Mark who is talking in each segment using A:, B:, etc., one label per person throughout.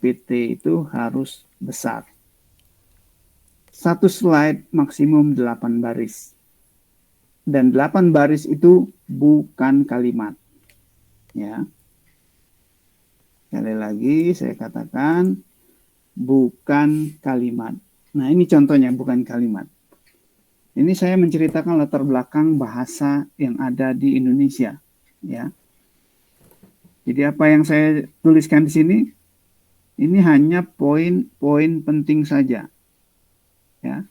A: PPT itu harus besar. Satu slide maksimum 8 baris. Dan 8 baris itu bukan kalimat. Ya. Sekali lagi saya katakan bukan kalimat. Nah, ini contohnya bukan kalimat. Ini saya menceritakan latar belakang bahasa yang ada di Indonesia, ya. Jadi apa yang saya tuliskan di sini ini hanya poin-poin penting saja. Ya.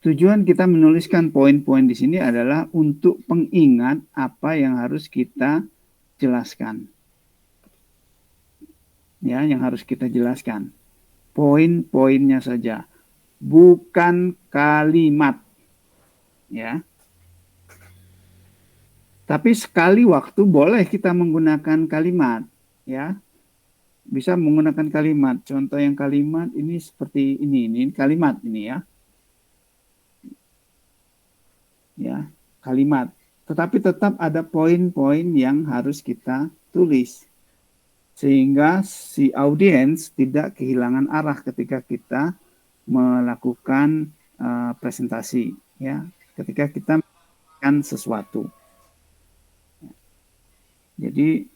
A: Tujuan kita menuliskan poin-poin di sini adalah untuk pengingat apa yang harus kita jelaskan. Ya, yang harus kita jelaskan. Poin-poinnya saja, bukan kalimat. Ya. Tapi sekali waktu boleh kita menggunakan kalimat, ya. Bisa menggunakan kalimat. Contoh yang kalimat ini seperti ini kalimat ini ya. Ya, kalimat. Tetapi tetap ada poin-poin yang harus kita tulis. Sehingga si audiens tidak kehilangan arah ketika kita melakukan presentasi, ya. Ketika kita melakukan sesuatu. Jadi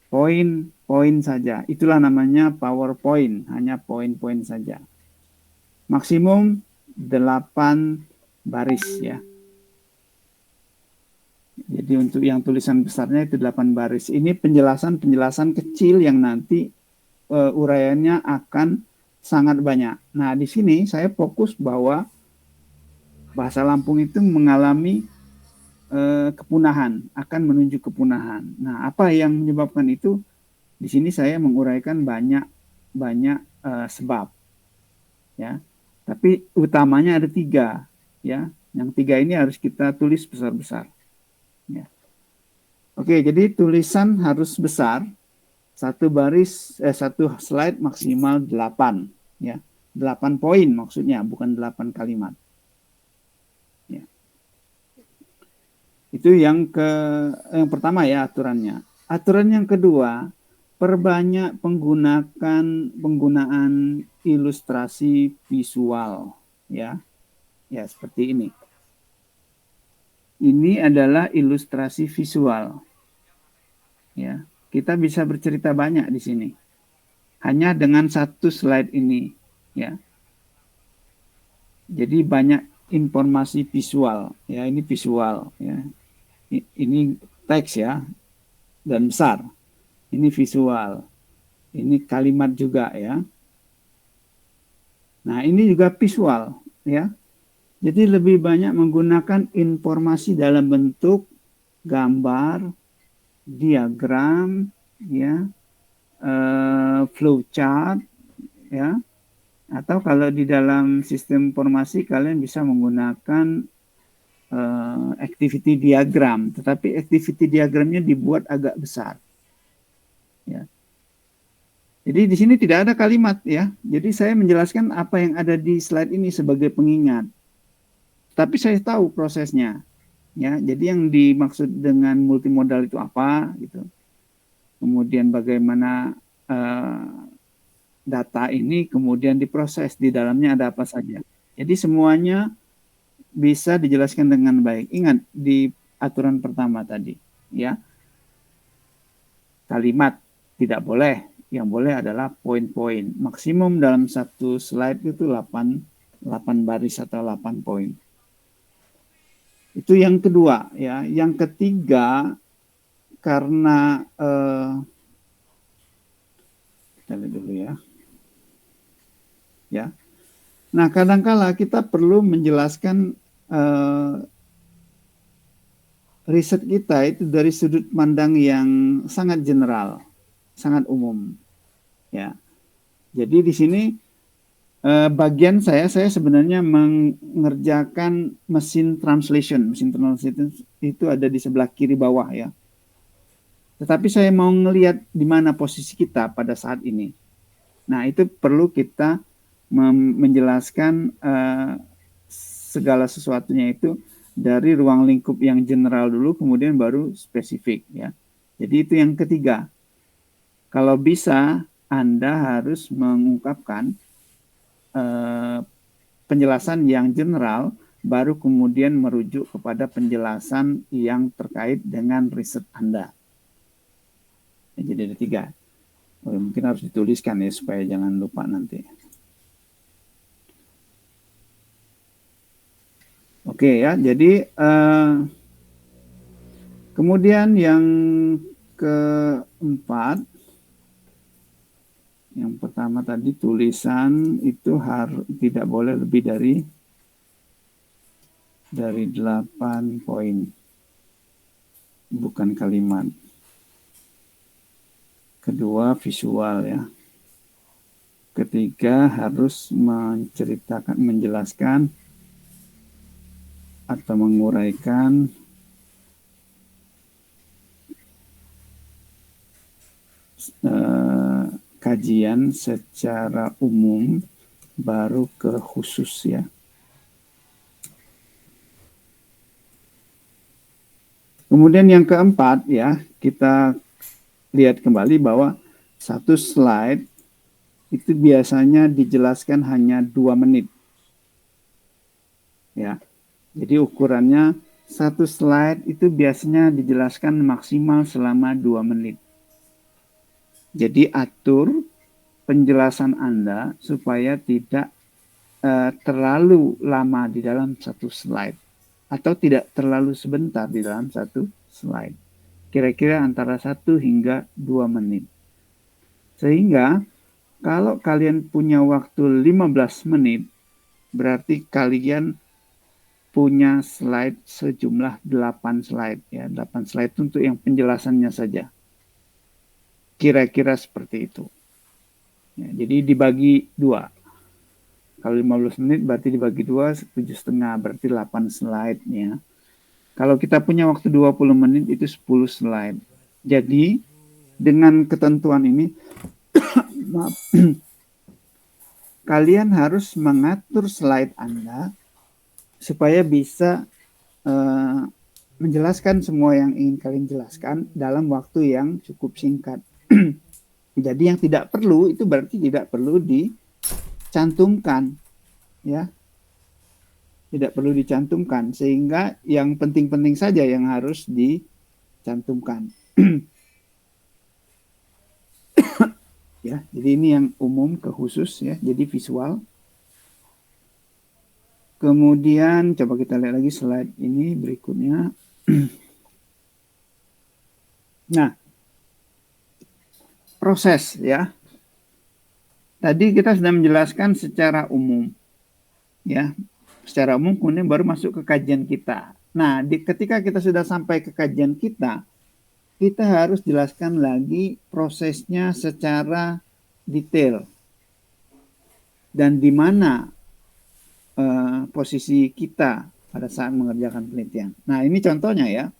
A: poin-poin saja. Itulah namanya PowerPoint, hanya poin-poin saja. Maksimum 8 baris ya. Jadi untuk yang tulisan besarnya itu 8 baris. Ini penjelasan-penjelasan kecil yang nanti uraiannya akan sangat banyak. Nah, di sini saya fokus bahwa bahasa Lampung itu mengalami kepunahan, akan menuju kepunahan. Nah, apa yang menyebabkan itu? Di sini saya menguraikan banyak sebab, ya. Tapi utamanya ada 3, ya. Yang 3 ini harus kita tulis besar-besar. Ya. Oke, jadi tulisan harus besar. Satu slide maksimal 8, ya. 8 poin maksudnya, bukan 8 kalimat. Itu yang pertama ya aturannya. Aturan yang kedua, perbanyak penggunaan ilustrasi visual, ya. Ya, seperti ini. Ini adalah ilustrasi visual. Ya, kita bisa bercerita banyak di sini. Hanya dengan satu slide ini, ya. Jadi banyak informasi visual, ya, ini visual, ya. Ini teks ya, dan besar. Ini visual. Ini kalimat juga ya. Nah, ini juga visual ya. Jadi lebih banyak menggunakan informasi dalam bentuk gambar, diagram, ya, flowchart, ya. Atau kalau di dalam sistem informasi kalian bisa menggunakan activity diagram, tetapi activity diagramnya dibuat agak besar. Ya. Jadi di sini tidak ada kalimat ya. Jadi saya menjelaskan apa yang ada di slide ini sebagai pengingat. Tapi saya tahu prosesnya. Ya, jadi yang dimaksud dengan multimodal itu apa gitu. Kemudian bagaimana data ini kemudian diproses, di dalamnya ada apa saja. Jadi semuanya bisa dijelaskan dengan baik. Ingat di aturan pertama tadi, ya. Kalimat tidak boleh, yang boleh adalah poin-poin. Maksimum dalam satu slide itu 8 baris atau 8 poin. Itu yang kedua, ya. Yang ketiga, karena kita lihat dulu ya. Ya. Nah, kadangkala kita perlu menjelaskan riset kita itu dari sudut pandang yang sangat general, sangat umum. Ya. Jadi di sini bagian saya sebenarnya mengerjakan mesin translation. Mesin translation itu ada di sebelah kiri bawah ya. Tetapi saya mau ngelihat di mana posisi kita pada saat ini. Nah, itu perlu kita menjelaskan segala sesuatunya itu dari ruang lingkup yang general dulu, kemudian baru spesifik ya. Jadi itu yang ketiga. Kalau bisa Anda harus mengungkapkan penjelasan yang general, baru kemudian merujuk kepada penjelasan yang terkait dengan riset Anda. Jadi ada 3. Mungkin harus dituliskan ya supaya jangan lupa nanti. Oke ya, jadi kemudian yang keempat, yang pertama tadi tulisan itu harus tidak boleh lebih dari 8 poin, bukan kalimat. Kedua, visual ya. Ketiga, harus menceritakan, menjelaskan atau menguraikan kajian secara umum, baru ke khusus ya. Kemudian yang keempat ya, kita lihat kembali bahwa satu slide itu biasanya dijelaskan hanya 2 menit. Ya. Jadi ukurannya satu slide itu biasanya dijelaskan maksimal selama 2 menit. Jadi atur penjelasan Anda supaya tidak terlalu lama di dalam satu slide atau tidak terlalu sebentar di dalam satu slide. Kira-kira antara 1 hingga 2 menit. Sehingga kalau kalian punya waktu 15 menit, berarti kalian punya slide sejumlah 8 slide ya, 8 slide untuk yang penjelasannya saja. Kira-kira seperti itu. Ya, jadi dibagi 2. Kalau 15 menit berarti dibagi 2, 7,5 berarti 8 slide ya. Kalau kita punya waktu 20 menit itu 10 slide. Jadi dengan ketentuan ini maaf, kalian harus mengatur slide Anda supaya bisa menjelaskan semua yang ingin kalian jelaskan dalam waktu yang cukup singkat. Jadi yang tidak perlu itu berarti tidak perlu dicantumkan ya. Tidak perlu dicantumkan, sehingga yang penting-penting saja yang harus dicantumkan. Ya, jadi ini yang umum ke khusus ya, jadi visual. Kemudian coba kita lihat lagi slide ini berikutnya. Nah, proses ya. Tadi kita sudah menjelaskan secara umum. Ya, secara umum kemudian baru masuk ke kajian kita. Nah, ketika kita sudah sampai ke kajian kita harus jelaskan lagi prosesnya secara detail. Dan di mana posisi kita pada saat mengerjakan penelitian. Nah, ini contohnya ya.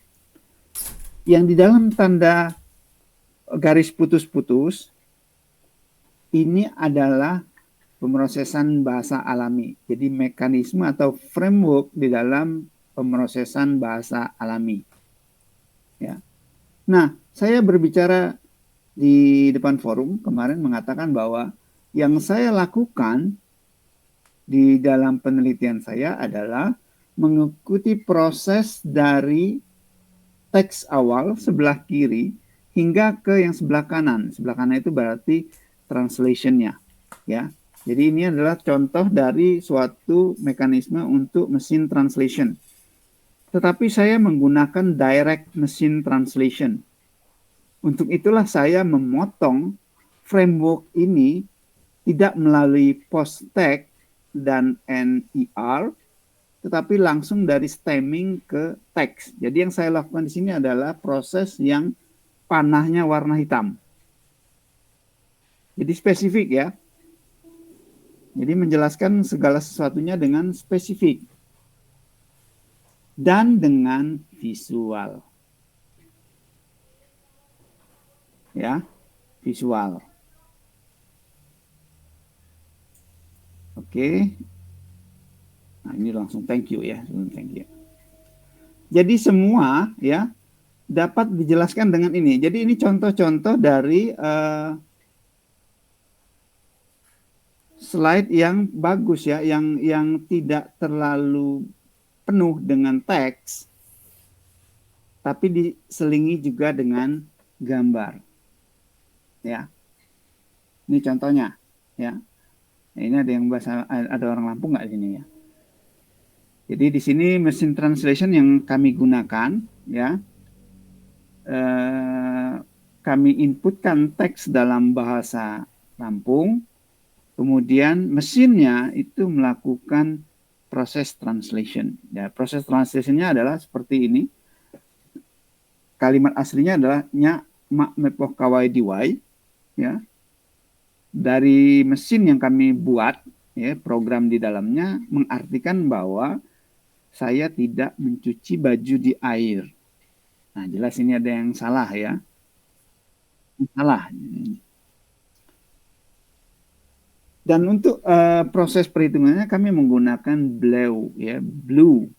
A: Yang di dalam tanda garis putus-putus ini adalah pemrosesan bahasa alami. Jadi mekanisme atau framework di dalam pemrosesan bahasa alami. Ya. Nah, saya berbicara di depan forum kemarin mengatakan bahwa yang saya lakukan di dalam penelitian saya adalah mengikuti proses dari teks awal sebelah kiri hingga ke yang sebelah kanan. Sebelah kanan itu berarti translation-nya. Ya. Jadi ini adalah contoh dari suatu mekanisme untuk mesin translation. Tetapi saya menggunakan direct machine translation. Untuk itulah saya memotong framework ini tidak melalui post tag dan NER, tetapi langsung dari stemming ke teks. Jadi yang saya lakukan di sini adalah proses yang panahnya warna hitam. Jadi spesifik ya. Jadi menjelaskan segala sesuatunya dengan spesifik. Dan dengan visual. Ya, visual. Oke. Nah, ini langsung thank you ya. Thank you. Jadi semua ya dapat dijelaskan dengan ini. Jadi ini contoh-contoh dari slide yang bagus ya, yang tidak terlalu penuh dengan teks, tapi diselingi juga dengan gambar. Ya, ini contohnya. Ya, ini ada yang bahasa, ada orang Lampung nggak di sini ya? Jadi di sini mesin translation yang kami gunakan, ya, kami inputkan teks dalam bahasa Lampung, kemudian mesinnya itu melakukan proses translation. Ya, proses translationnya adalah seperti ini. Kalimat aslinya adalah nya mak mepoh kawai diwai, ya. Dari mesin yang kami buat, ya, program di dalamnya mengartikan bahwa saya tidak mencuci baju di air. Nah, jelas ini ada yang salah ya. Salah. Dan untuk proses perhitungannya kami menggunakan blue ya, blue.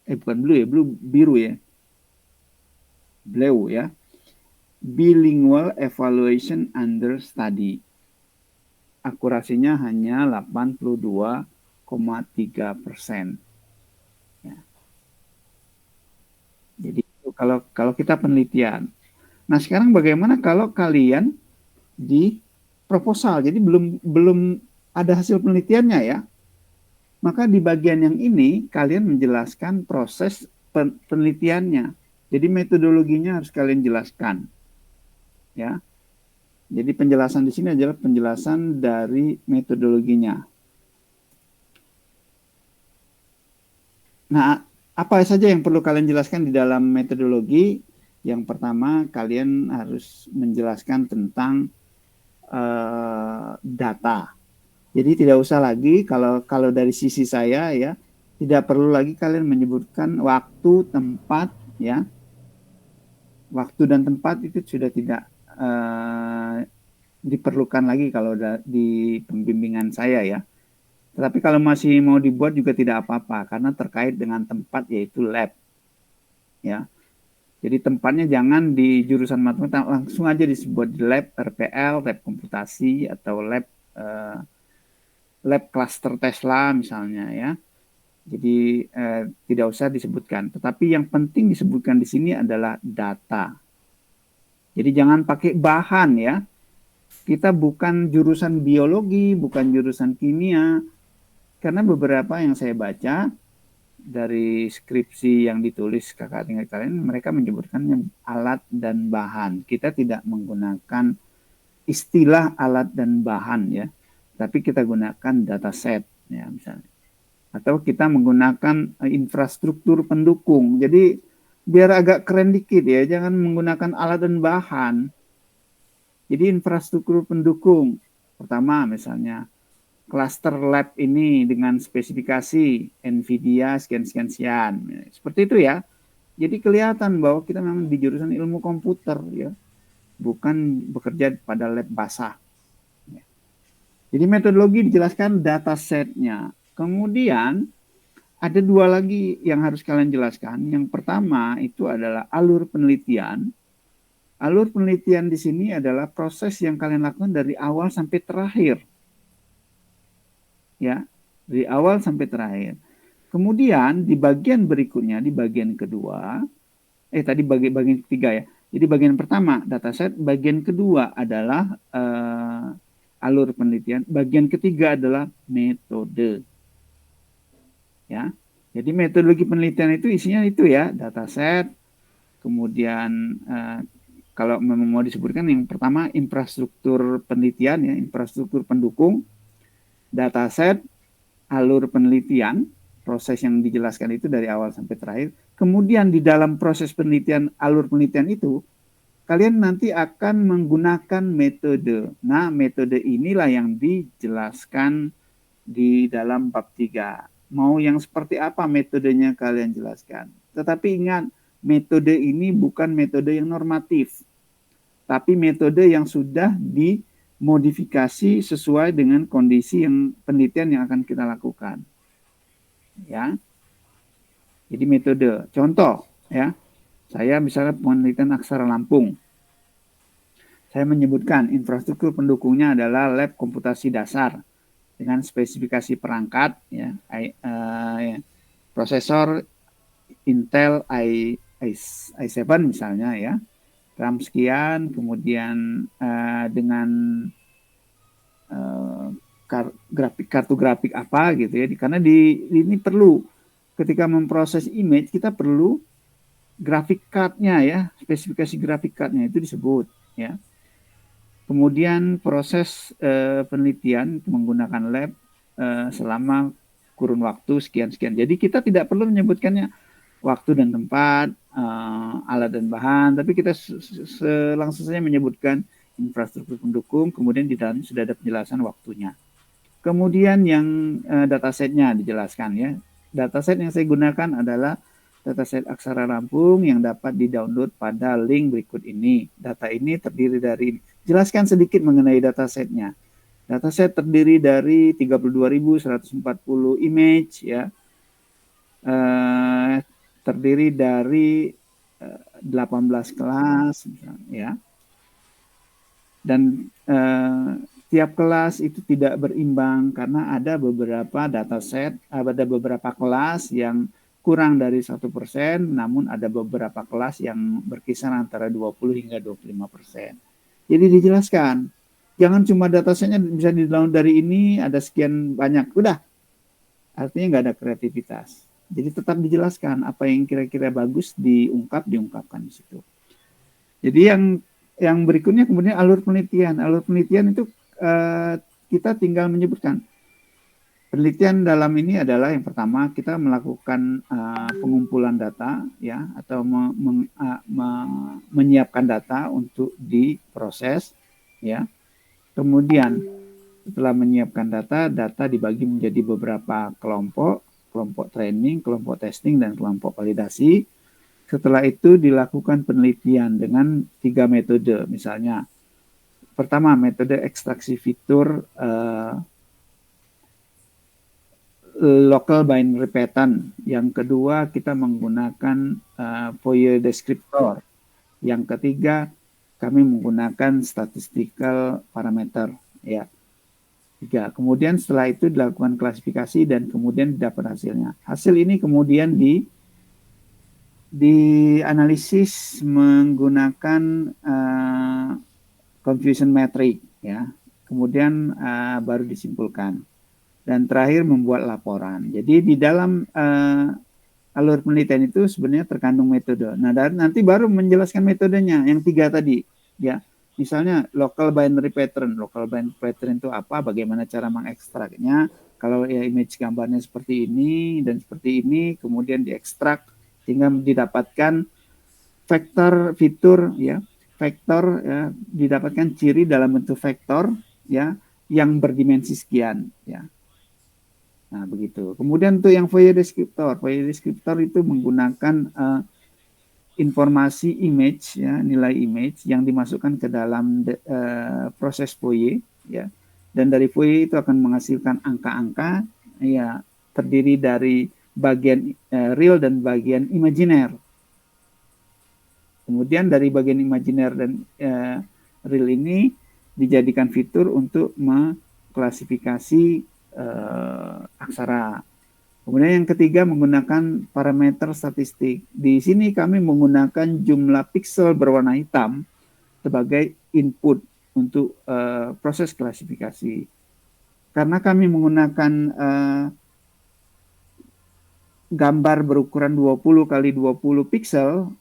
A: Bukan blue ya, blue biru ya. Blue ya. Bilingual evaluation under study. Akurasinya hanya 82,3%. Ya. Jadi kalau kita penelitian. Nah, sekarang bagaimana kalau kalian di proposal? Jadi belum ada hasil penelitiannya ya. Maka di bagian yang ini kalian menjelaskan proses penelitiannya. Jadi metodologinya harus kalian jelaskan. Ya. Jadi penjelasan di sini adalah penjelasan dari metodologinya. Nah, apa saja yang perlu kalian jelaskan di dalam metodologi? Yang pertama, kalian harus menjelaskan tentang data. Jadi tidak usah lagi kalau dari sisi saya ya, tidak perlu lagi kalian menyebutkan waktu, tempat ya. Waktu dan tempat itu sudah tidak diperlukan lagi kalau di pembimbingan saya ya. Tetapi kalau masih mau dibuat juga tidak apa-apa karena terkait dengan tempat yaitu lab. Ya. Jadi tempatnya jangan di jurusan matematika, langsung aja disebut lab RPL, lab komputasi atau lab cluster Tesla misalnya ya. Jadi tidak usah disebutkan. Tetapi yang penting disebutkan di sini adalah data. Jadi jangan pakai bahan ya. Kita bukan jurusan biologi, bukan jurusan kimia. Karena beberapa yang saya baca dari skripsi yang ditulis kakak tingkat kalian, mereka menyebutkannya alat dan bahan. Kita tidak menggunakan istilah alat dan bahan ya, tapi kita gunakan dataset ya misalnya. Atau kita menggunakan infrastruktur pendukung. Jadi biar agak keren dikit ya, jangan menggunakan alat dan bahan. Jadi infrastruktur pendukung. Pertama misalnya cluster lab ini dengan spesifikasi NVIDIA sekian-sekian. Seperti itu ya. Jadi kelihatan bahwa kita memang di jurusan ilmu komputer ya. Bukan bekerja pada lab basah. Jadi metodologi dijelaskan datasetnya. Kemudian ada dua lagi yang harus kalian jelaskan. Yang pertama itu adalah alur penelitian. Alur penelitian di sini adalah proses yang kalian lakukan dari awal sampai terakhir. Ya, dari awal sampai terakhir. Kemudian di bagian berikutnya, di bagian kedua, tadi bagian ketiga ya. Jadi bagian pertama dataset, bagian kedua adalah alur penelitian, bagian ketiga adalah metode. Ya, jadi metodologi penelitian itu isinya itu ya, dataset, kemudian kalau memang mau disebutkan yang pertama infrastruktur penelitian ya, infrastruktur pendukung, dataset, alur penelitian, proses yang dijelaskan itu dari awal sampai terakhir. Kemudian di dalam proses penelitian, alur penelitian itu, kalian nanti akan menggunakan metode. Nah, metode inilah yang dijelaskan di dalam bab 3. Mau yang seperti apa metodenya kalian jelaskan. Tetapi ingat, metode ini bukan metode yang normatif, tapi metode yang sudah dimodifikasi sesuai dengan kondisi yang penelitian yang akan kita lakukan. Ya. Jadi metode. Contoh, ya. Saya misalnya penelitian aksara Lampung. Saya menyebutkan infrastruktur pendukungnya adalah lab komputasi dasar. dengan spesifikasi perangkat ya, prosesor Intel i7 misalnya ya, RAM sekian, kemudian dengan kartu grafik apa gitu ya, karena ini perlu ketika memproses image kita perlu grafik card-nya ya, spesifikasi grafik card-nya itu disebut ya. Kemudian proses penelitian menggunakan lab selama kurun waktu sekian-sekian. Jadi kita tidak perlu menyebutkannya waktu dan tempat, alat dan bahan, tapi kita langsung saja menyebutkan infrastruktur pendukung, kemudian di dalamnya sudah ada penjelasan waktunya. Kemudian yang datasetnya dijelaskan ya. Dataset yang saya gunakan adalah dataset Aksara Lampung yang dapat di-download pada link berikut ini. Data ini terdiri dari, jelaskan sedikit mengenai datasetnya. Dataset terdiri dari 32.140 image ya. Terdiri dari 18 kelas ya. Dan tiap kelas itu tidak berimbang karena ada beberapa dataset, ada beberapa kelas yang kurang dari 1%, namun ada beberapa kelas yang berkisar antara 20 hingga 25%. Jadi dijelaskan, jangan cuma datasetnya bisa di-download dari ini, ada sekian banyak, udah. Artinya nggak ada kreativitas. Jadi tetap dijelaskan apa yang kira-kira bagus diungkapkan di situ. Jadi yang berikutnya kemudian alur penelitian. Alur penelitian itu kita tinggal menyebutkan. Penelitian dalam ini adalah yang pertama kita melakukan pengumpulan data ya, atau menyiapkan data untuk diproses ya. Kemudian setelah menyiapkan data dibagi menjadi beberapa kelompok training, kelompok testing, dan kelompok validasi. Setelah itu dilakukan penelitian dengan 3 metode, misalnya pertama metode ekstraksi fitur local binary pattern, yang kedua kita menggunakan Fourier descriptor, yang ketiga kami menggunakan statistical parameter ya. 3. Kemudian setelah itu dilakukan klasifikasi dan kemudian didapat hasilnya. Hasil ini kemudian dianalisis menggunakan confusion metric ya. Kemudian baru disimpulkan. Dan terakhir membuat laporan. Jadi di dalam alur penelitian itu sebenarnya terkandung metode. Nah, nanti baru menjelaskan metodenya yang 3 tadi ya. Misalnya local binary pattern. Local binary pattern itu apa? Bagaimana cara mengekstraknya? Kalau ya image gambarnya seperti ini dan seperti ini, kemudian diekstrak sehingga didapatkan vektor fitur ya. Vektor ya, didapatkan ciri dalam bentuk vektor ya yang berdimensi sekian ya. Nah, begitu. Kemudian untuk yang Fourier descriptor. Fourier descriptor itu menggunakan informasi image ya, nilai image yang dimasukkan ke dalam proses Fourier ya. Dan dari Fourier itu akan menghasilkan angka-angka ya, terdiri dari bagian real dan bagian imajiner. Kemudian dari bagian imajiner dan real ini dijadikan fitur untuk mengklasifikasi aksara. Kemudian yang ketiga menggunakan parameter statistik. Di sini kami menggunakan jumlah piksel berwarna hitam sebagai input untuk proses klasifikasi. Karena kami menggunakan gambar berukuran 20 kali 20 piksel,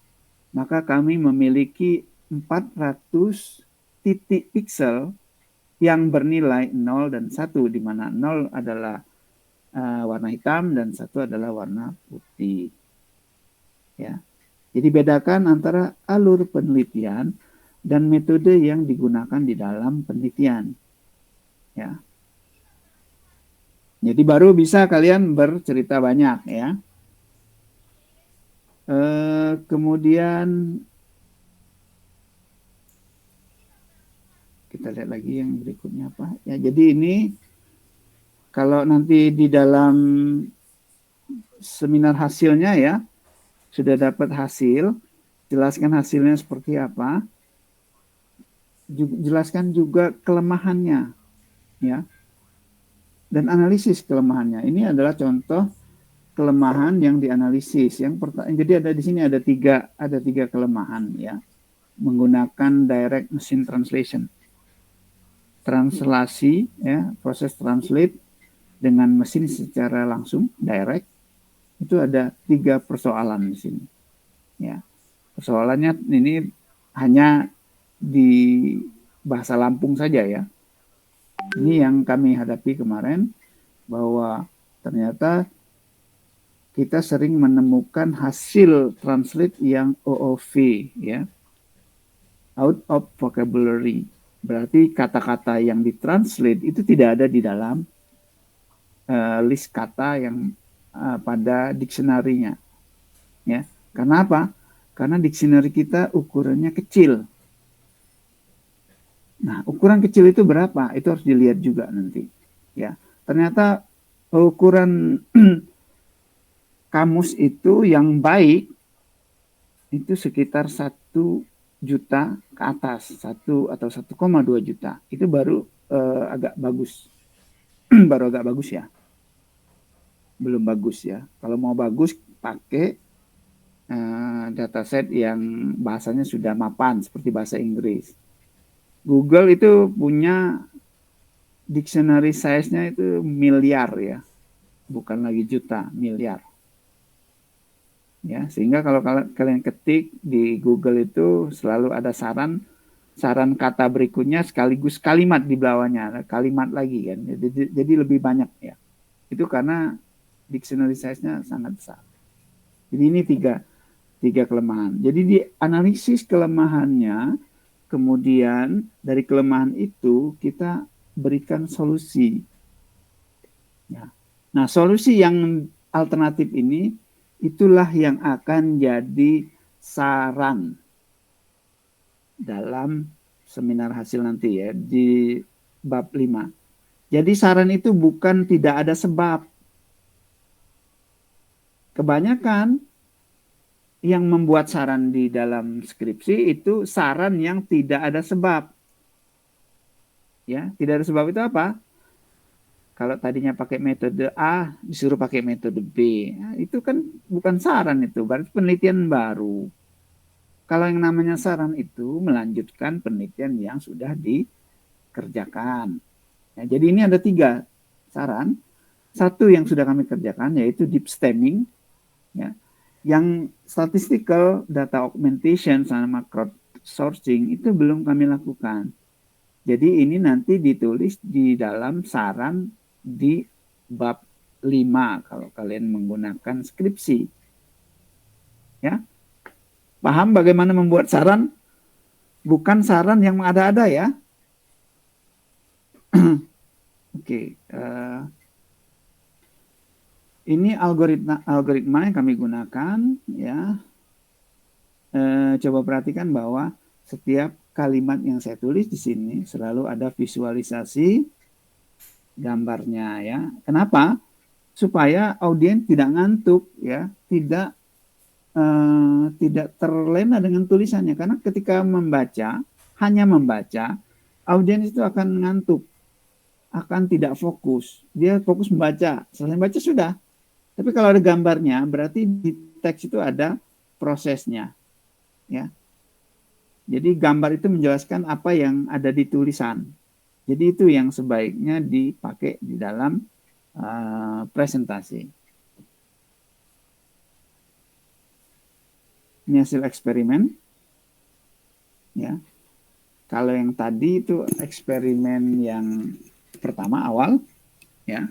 A: maka kami memiliki 400 titik piksel yang bernilai 0 dan 1, di mana 0 adalah warna hitam dan 1 adalah warna putih. Ya. Jadi bedakan antara alur penelitian dan metode yang digunakan di dalam penelitian. Ya. Jadi baru bisa kalian bercerita banyak ya. Kemudian kita lihat lagi yang berikutnya apa. Ya, jadi ini kalau nanti di dalam seminar hasilnya ya, sudah dapat hasil, jelaskan hasilnya seperti apa, jelaskan juga kelemahannya, ya. dan analisis kelemahannya. Ini adalah contoh kelemahan yang dianalisis. Yang pertama, jadi ada di sini ada tiga kelemahan ya, menggunakan direct machine translation. Translasi ya, proses translate dengan mesin secara langsung direct, itu ada 3 persoalan di sini. Ya, persoalannya ini hanya di bahasa Lampung saja ya. Ini yang kami hadapi kemarin, bahwa ternyata kita sering menemukan hasil translate yang OOV ya, out of vocabulary. Berarti kata-kata yang ditranslate itu tidak ada di dalam list kata yang pada diksenarinya ya. Karena apa? Karena dictionary kita ukurannya kecil. Nah, ukuran kecil itu berapa? Itu harus dilihat juga nanti. Ya, ternyata ukuran kamus itu yang baik itu sekitar 1 juta ke atas, 1 atau 1,2 juta. Itu baru agak bagus. Baru agak bagus ya. Belum bagus ya. Kalau mau bagus pakai dataset yang bahasanya sudah mapan seperti bahasa Inggris. Google itu punya dictionary size-nya itu miliar ya, bukan lagi juta, miliar. Ya, sehingga kalau kalian ketik di Google itu selalu ada saran kata berikutnya sekaligus kalimat di bawahnya, kalimat lagi kan. Jadi lebih banyak ya. Itu karena dictionary size-nya sangat besar. Jadi ini tiga kelemahan. Jadi di analisis kelemahannya, kemudian dari kelemahan itu kita berikan solusi. Ya. Nah, solusi yang alternatif ini itulah yang akan jadi saran dalam seminar hasil nanti ya di bab 5. Jadi saran itu bukan tidak ada sebab. Kebanyakan yang membuat saran di dalam skripsi itu saran yang tidak ada sebab. Ya, tidak ada sebab itu apa? Kalau tadinya pakai metode A, disuruh pakai metode B. Nah, itu kan bukan saran itu, berarti penelitian baru. Kalau yang namanya saran itu melanjutkan penelitian yang sudah dikerjakan. Nah, jadi ini ada 3 saran. 1 yang sudah kami kerjakan yaitu deep stemming. Ya. Yang statistical data augmentation sama crowdsourcing itu belum kami lakukan. Jadi ini nanti ditulis di dalam saran di bab 5 kalau kalian menggunakan skripsi. Ya. Paham bagaimana membuat saran? Bukan saran yang ada-ada ya. Oke. Ini algoritma yang kami gunakan ya. Coba perhatikan bahwa setiap kalimat yang saya tulis di sini selalu ada visualisasi gambarnya ya. Kenapa? Supaya audiens tidak ngantuk ya, tidak terlena dengan tulisannya. Karena ketika hanya membaca, audiens itu akan ngantuk, akan tidak fokus. Dia fokus membaca, selesai baca sudah. Tapi kalau ada gambarnya, berarti di teks itu ada prosesnya. Ya. Jadi gambar itu menjelaskan apa yang ada di tulisan. Jadi itu yang sebaiknya dipakai di dalam presentasi. Ini hasil eksperimen. Ya. Kalau yang tadi itu eksperimen yang pertama awal, ya,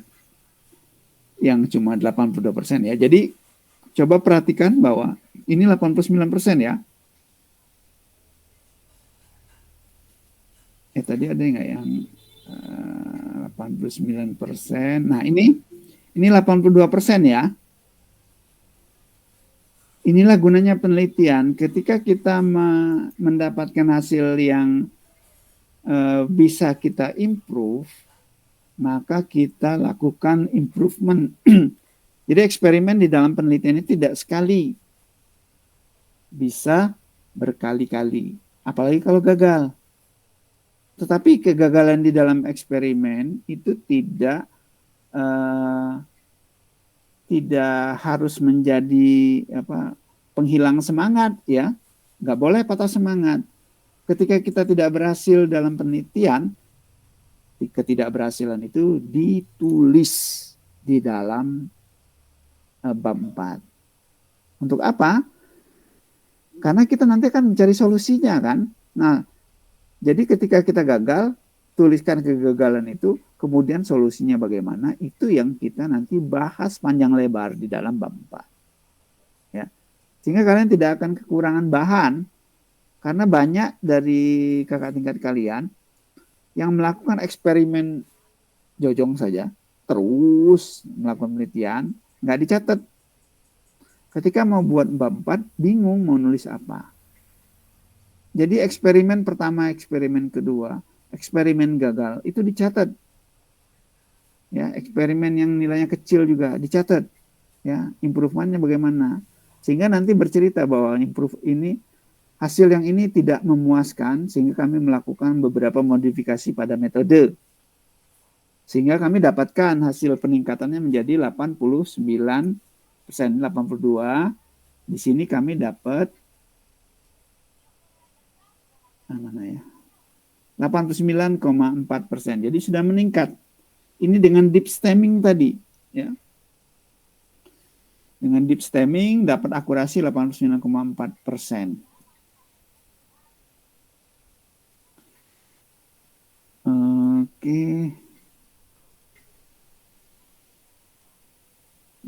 A: yang cuma 82% ya. Jadi coba perhatikan bahwa ini 89% ya. Tadi ada nggak yang 89%? Nah ini 82% ya. Inilah gunanya penelitian. Ketika kita mendapatkan hasil yang bisa kita improve, maka kita lakukan improvement. Jadi eksperimen di dalam penelitian ini tidak sekali, bisa berkali-kali. Apalagi kalau gagal. Tetapi kegagalan di dalam eksperimen itu tidak eh, tidak harus menjadi penghilang semangat ya. Nggak boleh patah semangat. Ketika kita tidak berhasil dalam penelitian, ketidakberhasilan itu ditulis di dalam bab 4. Untuk apa? Karena kita nanti akan mencari solusinya kan. Nah, jadi ketika kita gagal, tuliskan kegagalan itu, kemudian solusinya bagaimana, itu yang kita nanti bahas panjang lebar di dalam bab 4. Ya. Sehingga kalian tidak akan kekurangan bahan, karena banyak dari kakak tingkat kalian yang melakukan eksperimen jojong saja, terus melakukan penelitian, nggak dicatat. Ketika mau buat bab 4, bingung mau nulis apa. Jadi eksperimen pertama, eksperimen kedua, eksperimen gagal, itu dicatat. Ya, eksperimen yang nilainya kecil juga dicatat. Ya, improvementnya bagaimana. Sehingga nanti bercerita bahwa improve ini, hasil yang ini tidak memuaskan, sehingga kami melakukan beberapa modifikasi pada metode. Sehingga kami dapatkan hasil peningkatannya menjadi 89%, 82. Di sini kami dapat mana ya? 89,4%. Jadi sudah meningkat. Ini dengan deep stemming tadi, ya. Dengan deep stemming dapat akurasi 89,4%. Oke.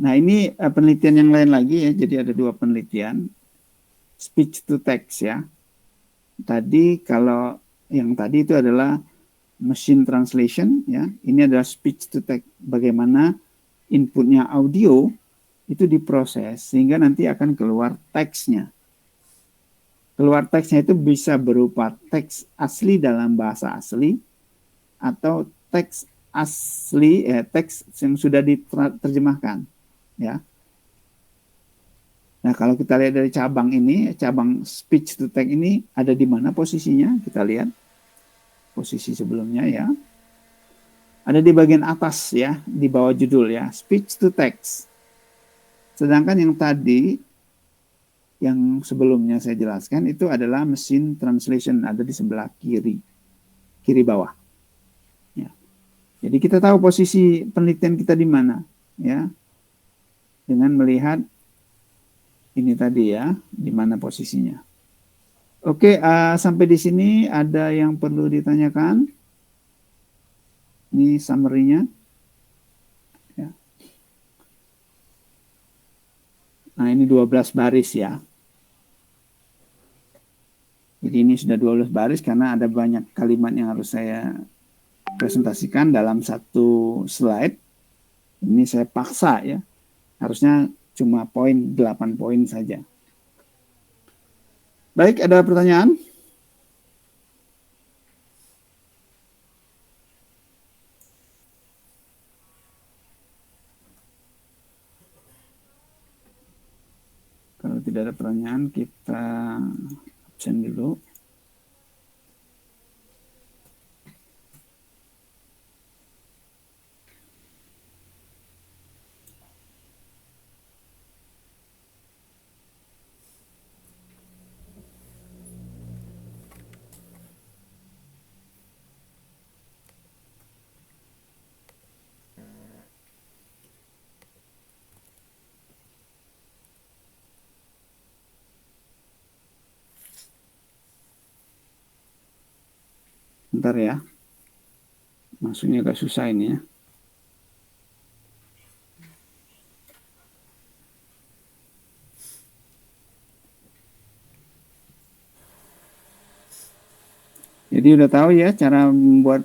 A: Nah, ini penelitian yang lain lagi ya. Jadi ada 2 penelitian. Speech to text ya. Tadi kalau yang tadi itu adalah machine translation ya. Ini adalah speech to text. Bagaimana inputnya audio itu diproses sehingga nanti akan keluar teksnya. Keluar teksnya itu bisa berupa teks asli dalam bahasa asli atau teks asli teks yang sudah diterjemahkan ya. Nah, kalau kita lihat dari cabang ini, cabang speech to text ini ada di mana posisinya? Kita lihat posisi sebelumnya ya. Ada di bagian atas ya, di bawah judul ya, speech to text. Sedangkan yang tadi, yang sebelumnya saya jelaskan itu adalah machine translation, ada di sebelah kiri bawah. Ya. Jadi kita tahu posisi penelitian kita di mana, ya, dengan melihat ini tadi ya, di mana posisinya. Oke, sampai di sini ada yang perlu ditanyakan? Ini summary-nya. Ya. Nah, ini 12 baris ya. Jadi ini sudah 12 baris karena ada banyak kalimat yang harus saya presentasikan dalam satu slide. Ini saya paksa ya. Harusnya cuma 8 poin saja. Baik, ada pertanyaan? Kalau tidak ada pertanyaan, kita absen dulu. Bentar ya. Masuknya agak susah ini ya. Jadi udah tahu ya cara membuat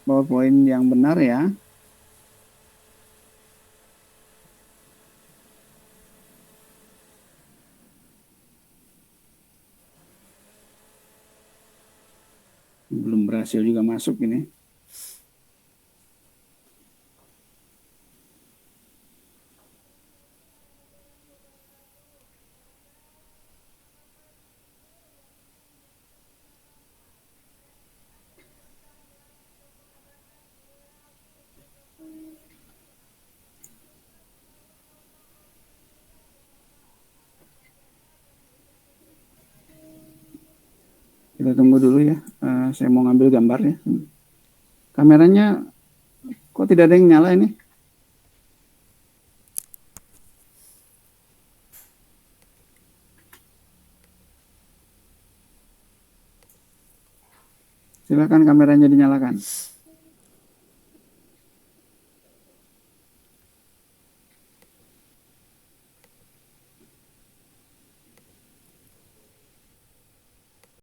A: PowerPoint yang benar ya. Belum berhasil juga masuk ini. Kita tunggu dulu ya. Saya mau ngambil gambarnya. Kameranya kok tidak ada yang nyala ini? Silakan kameranya dinyalakan.